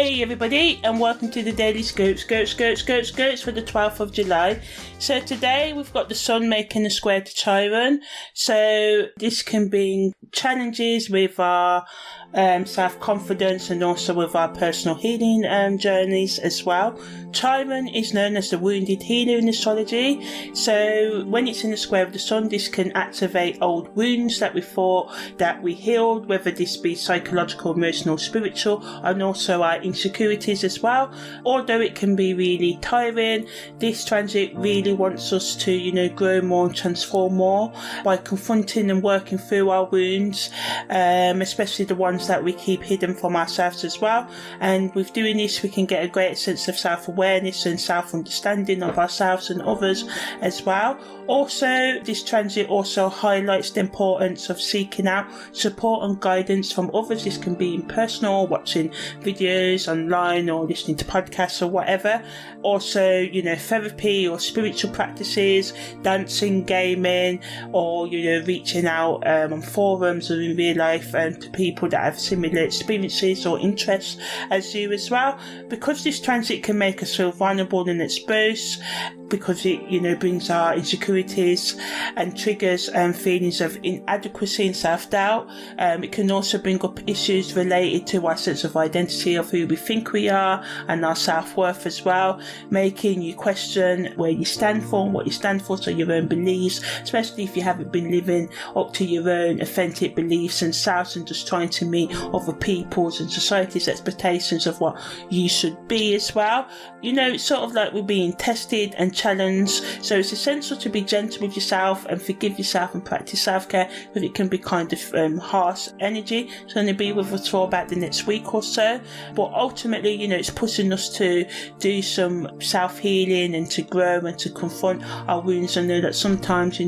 Hey everybody, and welcome to the Daily Scopes for the 12th of July. So today we've got the Sun making a square to Chiron. So this can bring challenges with our self-confidence and also with our personal healing journeys as well. Chiron is known as the wounded healer in astrology. So when it's in the square of the Sun, this can activate old wounds that we thought that we healed, whether this be psychological, emotional, spiritual, and also our insecurities as well. Although it can be really tiring, this transit really wants us to, grow more and transform more by confronting and working through our wounds, especially the ones that we keep hidden from ourselves as well. And with doing this, we can get a greater sense of self-awareness and self-understanding of ourselves and others as well. Also, this transit also highlights the importance of seeking out support and guidance from others. This can be in personal, watching videos online or listening to podcasts or whatever. Also, therapy or spiritual practices, dancing, gaming, or, reaching out on forums or in real life to people that have similar experiences or interests as you as well. Because this transit can make us feel vulnerable and exposed, because it brings our insecurities and triggers feelings of inadequacy and self-doubt. It can also bring up issues related to our sense of identity of who we think we are and our self-worth as well, making you question where you stand for and what you stand for, so your own beliefs, especially if you haven't been living up to your own authentic beliefs and selves and just trying to meet other people's and society's expectations of what you should be as well. It's sort of like we're being tested and challenged, so it's essential to be gentle with yourself and forgive yourself and practice self-care, because it can be kind of harsh energy. It's going to be with us for about the next week or so, but ultimately it's pushing us to do some self-healing and to grow and to confront our wounds. I know that sometimes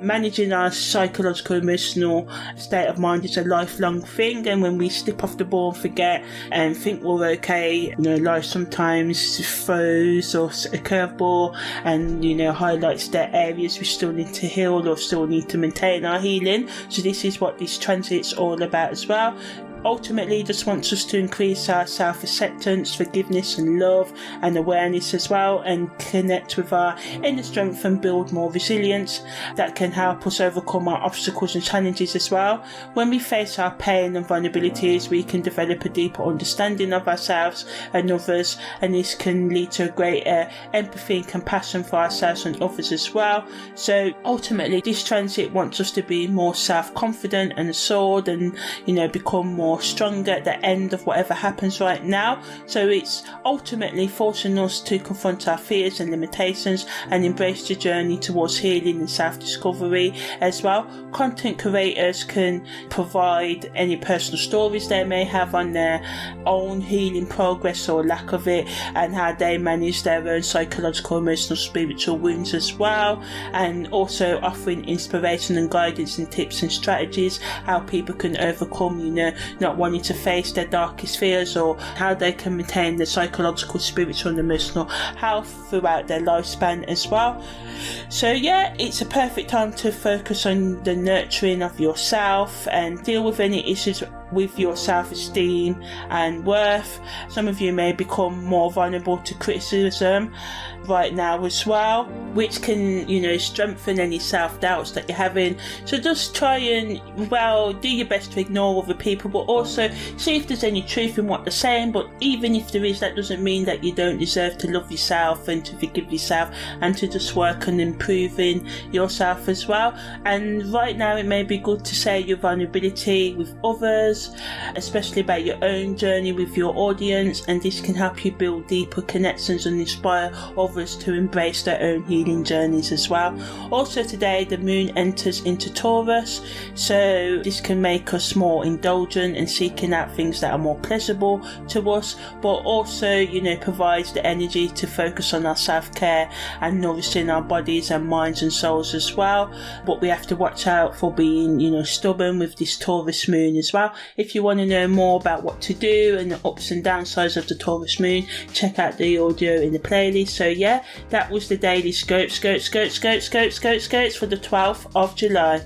managing our psychological emotional state of mind is a lifelong thing, and when we slip off the ball and forget and think we're okay, life sometimes throws us a curveball and highlights the areas we still need to heal or still need to maintain our healing. So this is what this transit's all about as well. Ultimately, just wants us to increase our self-acceptance, forgiveness and love and awareness as well, and connect with our inner strength and build more resilience that can help us overcome our obstacles and challenges as well. When we face our pain and vulnerabilities, we can develop a deeper understanding of ourselves and others, and this can lead to a greater empathy and compassion for ourselves and others as well. So ultimately, this transit wants us to be more self-confident and assured and become more stronger at the end of whatever happens right now. So it's ultimately forcing us to confront our fears and limitations and embrace the journey towards healing and self-discovery as well. Content creators can provide any personal stories they may have on their own healing progress or lack of it, and how they manage their own psychological, emotional, spiritual wounds as well, and also offering inspiration and guidance and tips and strategies how people can overcome not wanting to face their darkest fears, or how they can maintain their psychological, spiritual and emotional health throughout their lifespan as well. So it's a perfect time to focus on the nurturing of yourself and deal with any issues with your self-esteem and worth. Some of you may become more vulnerable to criticism right now as well, which can strengthen any self-doubts that you're having. So just try and do your best to ignore other people, but also see if there's any truth in what they're saying. But even if there is, that doesn't mean that you don't deserve to love yourself and to forgive yourself and to just work on improving yourself as well. And right now it may be good to share your vulnerability with others, especially about your own journey with your audience, and this can help you build deeper connections and inspire others to embrace their own healing journeys as well. Also today the moon enters into Taurus, so this can make us more indulgent and seeking out things that are more pleasurable to us, but also provides the energy to focus on our self-care and nourishing our bodies and minds and souls as well. But we have to watch out for being stubborn with this Taurus moon as well. If you want to know more about what to do and the ups and downsides of the Taurus moon, check out the audio in the playlist. So that was the daily scopes for the 12th of July.